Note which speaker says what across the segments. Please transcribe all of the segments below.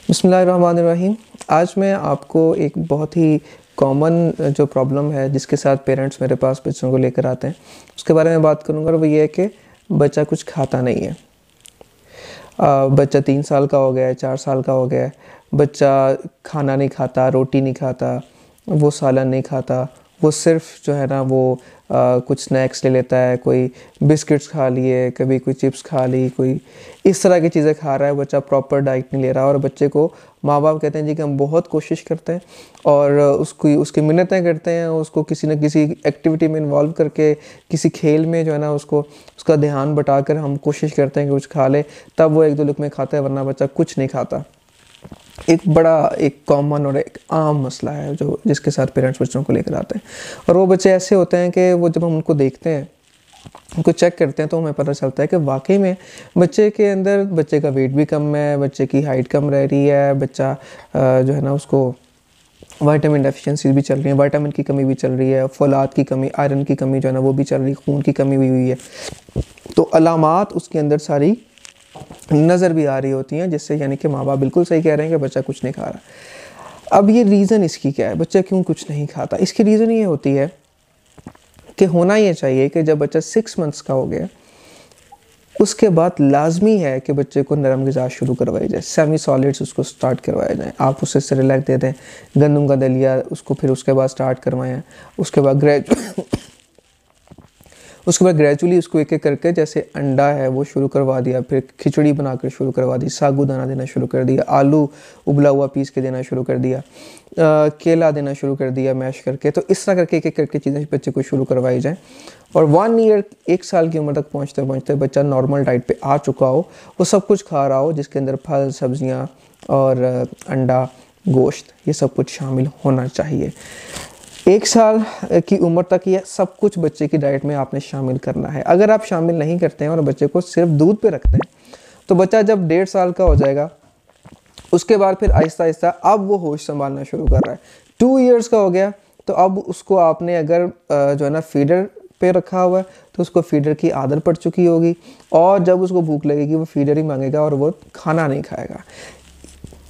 Speaker 1: बिस्मिल्लाहिर्रहमानिर्रहीम। आज मैं आपको एक बहुत ही कॉमन जो प्रॉब्लम है जिसके साथ पेरेंट्स मेरे पास बच्चों को लेकर आते हैं उसके बारे में बात करूंगा, और वो ये है कि बच्चा कुछ खाता नहीं है। बच्चा 3 साल का हो गया है, 4 साल का हो गया है, बच्चा खाना नहीं खाता, रोटी नहीं खाता, वो सालन नहीं खाता, वो सिर्फ जो है ना वो कुछ स्नैक्स ले लेता है, कोई बिस्किट्स खा लिए, कभी कोई चिप्स खा ली, कोई इस तरह की चीज़ें खा रहा है। बच्चा प्रॉपर डाइट नहीं ले रहा, और बच्चे को माँ बाप कहते हैं जी कि हम बहुत कोशिश करते हैं और उसकी मिन्नतें करते हैं, उसको किसी न किसी एक्टिविटी में इन्वॉल्व करके, किसी खेल में जो है ना उसका ध्यान बटाकर हम कोशिश करते हैं कि कुछ खा ले, तब वो 1-2 लुक़मे खाता है, वरना बच्चा कुछ नहीं खाता। एक कॉमन और एक आम मसला है जो जिसके साथ पेरेंट्स बच्चों को लेकर आते हैं। और वो बच्चे ऐसे होते हैं कि वो जब हम उनको देखते हैं, उनको चेक करते हैं, तो हमें पता चलता है कि वाकई में बच्चे का वेट भी कम है, बच्चे की हाइट कम रह रही है, बच्चा जो है ना उसको विटामिन डेफिशिएंसी भी चल रही है, विटामिन की कमी भी चल रही है, फौलाद की कमी, आयरन की कमी जो है ना वो भी चल रही है, खून की कमी भी हुई है। तो अलामात उसके अंदर सारी नज़र भी आ रही होती हैं, जिससे यानी कि माँ बाप बिल्कुल सही कह रहे हैं कि बच्चा कुछ नहीं खा रहा। अब ये रीज़न इसकी क्या है, बच्चा क्यों कुछ नहीं खाता? इसकी रीज़न ये होती है कि होना ये चाहिए कि जब बच्चा 6 मंथ्स का हो गया उसके बाद लाजमी है कि बच्चे को नरम ग़िज़ा शुरू करवाई जाए, सेमी सॉलिड्स उसको स्टार्ट करवाया जाए। आप उसे सेरेलैक दे दें, गंदम का दलिया उसको फिर उसके बाद स्टार्ट करवाएं। उसके बाद ग्रेजुअली उसको एक एक करके, जैसे अंडा है वो शुरू करवा दिया, फिर खिचड़ी बनाकर शुरू करवा दी, साबूदाना देना शुरू कर दिया, आलू उबला हुआ पीस के देना शुरू कर दिया, केला देना शुरू कर दिया मैश करके। तो इस तरह करके एक एक करके चीज़ें बच्चे को शुरू करवाई जाएँ। और 1 ईयर 1 साल की उम्र तक पहुँचते पहुँचते बच्चा नॉर्मल डाइट पे आ चुका हो, वो सब कुछ खा रहा हो जिसके अंदर फल, सब्जियाँ और अंडा, गोश्त, ये सब कुछ शामिल होना चाहिए। 1 साल की उम्र तक ये सब कुछ बच्चे की डाइट में आपने शामिल करना है। अगर आप शामिल नहीं करते हैं और बच्चे को सिर्फ दूध पे रखते हैं, तो बच्चा जब 1.5 साल का हो जाएगा उसके बाद फिर आहिस्ता आहिस्ता अब वो होश संभालना शुरू कर रहा है। 2 इयर्स का हो गया तो अब उसको आपने अगर जो है ना फीडर पे रखा हुआ है तो उसको फीडर की आदत पड़ चुकी होगी, और जब उसको भूख लगेगी वो फीडर ही मांगेगा और वो खाना नहीं खाएगा।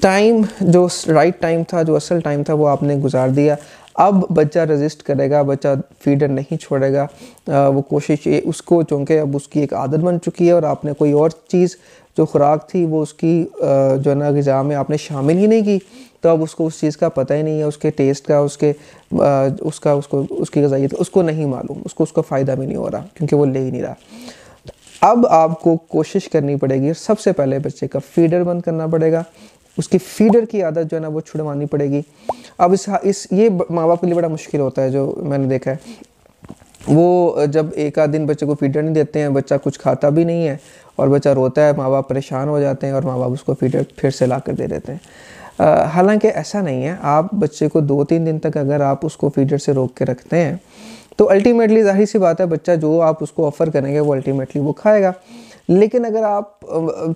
Speaker 1: टाइम जो राइट टाइम था, जो असल टाइम था, वो आपने गुजार दिया। अब बच्चा रेजिस्ट करेगा, बच्चा फीडर नहीं छोड़ेगा, वो कोशिश उसको, चूँकि अब उसकी एक आदत बन चुकी है और आपने कोई और चीज़ जो खुराक थी वो उसकी जो है ना ग़िज़ा में आपने शामिल ही नहीं की, तो अब उसको उस चीज़ का पता ही नहीं है, उसके टेस्ट का, उसकी ग़िज़ाइयत उसको नहीं मालूम, उसका फ़ायदा भी नहीं हो रहा क्योंकि वो ले ही नहीं रहा। अब आपको कोशिश करनी पड़ेगी, सबसे पहले बच्चे का फीडर बंद करना पड़ेगा, उसकी फीडर की आदत जो है ना वो छुड़वानी पड़ेगी। अब ये माँ बाप के लिए बड़ा मुश्किल होता है, जो मैंने देखा है। वो जब एक आध दिन बच्चे को फीडर नहीं देते हैं, बच्चा कुछ खाता भी नहीं है और बच्चा रोता है, माँ बाप परेशान हो जाते हैं और माँ बाप उसको फीडर फिर से ला कर दे देते हैं। हालांकि ऐसा नहीं है। आप बच्चे को 2-3 दिन तक अगर आप उसको फीडर से रोक के रखते हैं तो अल्टीमेटली जाहिर सी बात है बच्चा जो आप उसको ऑफ़र करेंगे वो अल्टीमेटली वो खाएगा। लेकिन अगर आप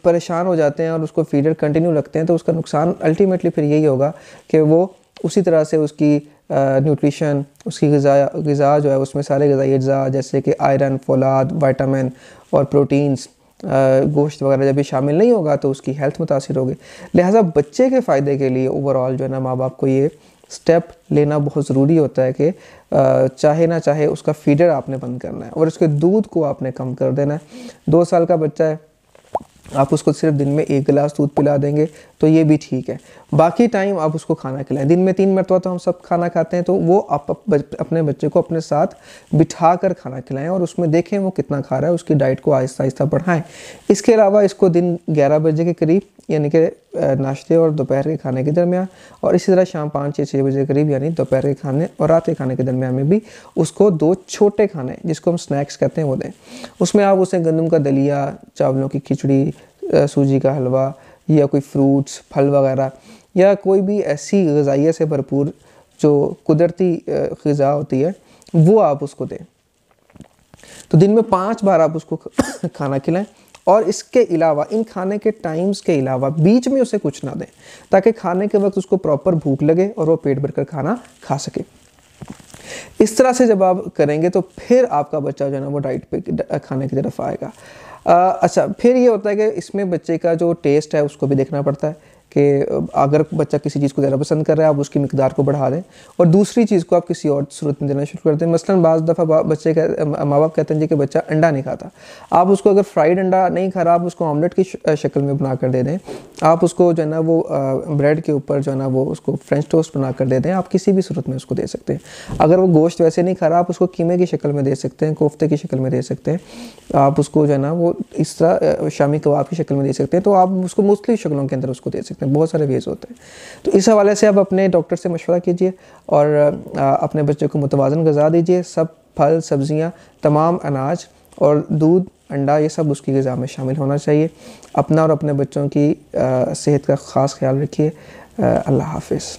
Speaker 1: परेशान हो जाते हैं और उसको फीडर कंटिन्यू रखते हैं तो उसका नुकसान अल्टीमेटली फिर यही होगा कि वो उसी तरह से उसकी न्यूट्रिशन, उसकी ग़िज़ा जो है उसमें सारे ग़िज़ाई अज्जा जैसे कि आयरन, फौलाद, विटामिन और प्रोटीन्स, गोश्त वगैरह जब भी शामिल नहीं होगा तो उसकी हेल्थ मुतासिर होगी। लिहाजा बच्चे के फ़ायदे के लिए ओवरऑल जो है ना माँ बाप को ये स्टेप लेना बहुत ज़रूरी होता है कि चाहे ना चाहे उसका फीडर आपने बंद करना है और उसके दूध को आपने कम कर देना है। 2 साल का बच्चा है, आप उसको सिर्फ दिन में 1 गिलास दूध पिला देंगे तो ये भी ठीक है। बाकी टाइम आप उसको खाना खिलाएं। दिन में 3 मरतबा तो हम सब खाना खाते हैं, तो वो आप अपने बच्चे को अपने साथ बिठा कर खाना खिलाएं और उसमें देखें वो कितना खा रहा है, उसकी डाइट को आहिस्ता आहिस्ता बढ़ाएं। इसके अलावा इसको दिन 11 बजे के करीब यानी कि नाश्ते और दोपहर के खाने के दरमियान, और इसी तरह शाम 5-6 बजे के करीब यानी दोपहर के खाने और रात के खाने के दरमियान में भी उसको 2 छोटे खाने जिसको हम स्नैक्स कहते हैं वो दें। उसमें आप उसे गंदम का दलिया, चावलों की खिचड़ी, सूजी का हलवा या कोई फ्रूट्स, फल वगैरह या कोई भी ऐसी ग़िज़ाइयत से भरपूर जो कुदरती ग़िज़ा होती है वो आप उसको दें। तो दिन में 5 बार आप उसको खाना खिलाएं, और इसके अलावा इन खाने के टाइम्स के अलावा बीच में उसे कुछ ना दें, ताकि खाने के वक्त उसको प्रॉपर भूख लगे और वो पेट भरकर खाना खा सके। इस तरह से जब आप करेंगे तो फिर आपका बच्चा जो है ना वो डाइट पे खाने की तरफ आएगा। अच्छा, फिर ये होता है कि इसमें बच्चे का जो टेस्ट है उसको भी देखना पड़ता है। कि अगर बच्चा किसी चीज़ को ज़्यादा पसंद कर रहा है आप उसकी मिकदार को बढ़ा दें और दूसरी चीज़ को आप किसी और सूरत में देना शुरू कर दें। मसलन बाज़ दफ़ा बच्चे माँ बाप कहते हैं जी कि बच्चा अंडा नहीं खाता, आप उसको अगर फ्राइड अंडा नहीं खा रहा आप उसको ऑमलेट की शक्ल में बना कर दे दें, आप उसको जो है ना वो ब्रेड के ऊपर जो है ना वो उसको फ्रेंच टोस्ट बना कर दे दें, आप किसी भी सूरत में उसको दे सकते हैं। अगर वो गोश्त वैसे नहीं खा रहा आप उसको कीमे की शक्ल में दे सकते हैं, कोफ्ते की शक्ल में दे सकते हैं, आप उसको जो है ना वो इस तरह शामी कबाब की शक्ल में दे सकते हैं। तो आप उसको मुख्तलिफ शक्लों के अंदर उसको दे सकते हैं, बहुत सारे वेज़ होते हैं। तो इस हवाले से आप अपने डॉक्टर से मशवरा कीजिए और अपने बच्चे को मुतवाज़न ग़िज़ा दीजिए। सब फल सब्ज़ियाँ, तमाम अनाज और दूध अंडा ये सब उसकी ग़िज़ा में शामिल होना चाहिए। अपना और अपने बच्चों की सेहत का ख़ास ख्याल रखिए। अल्लाह हाफ़िज़।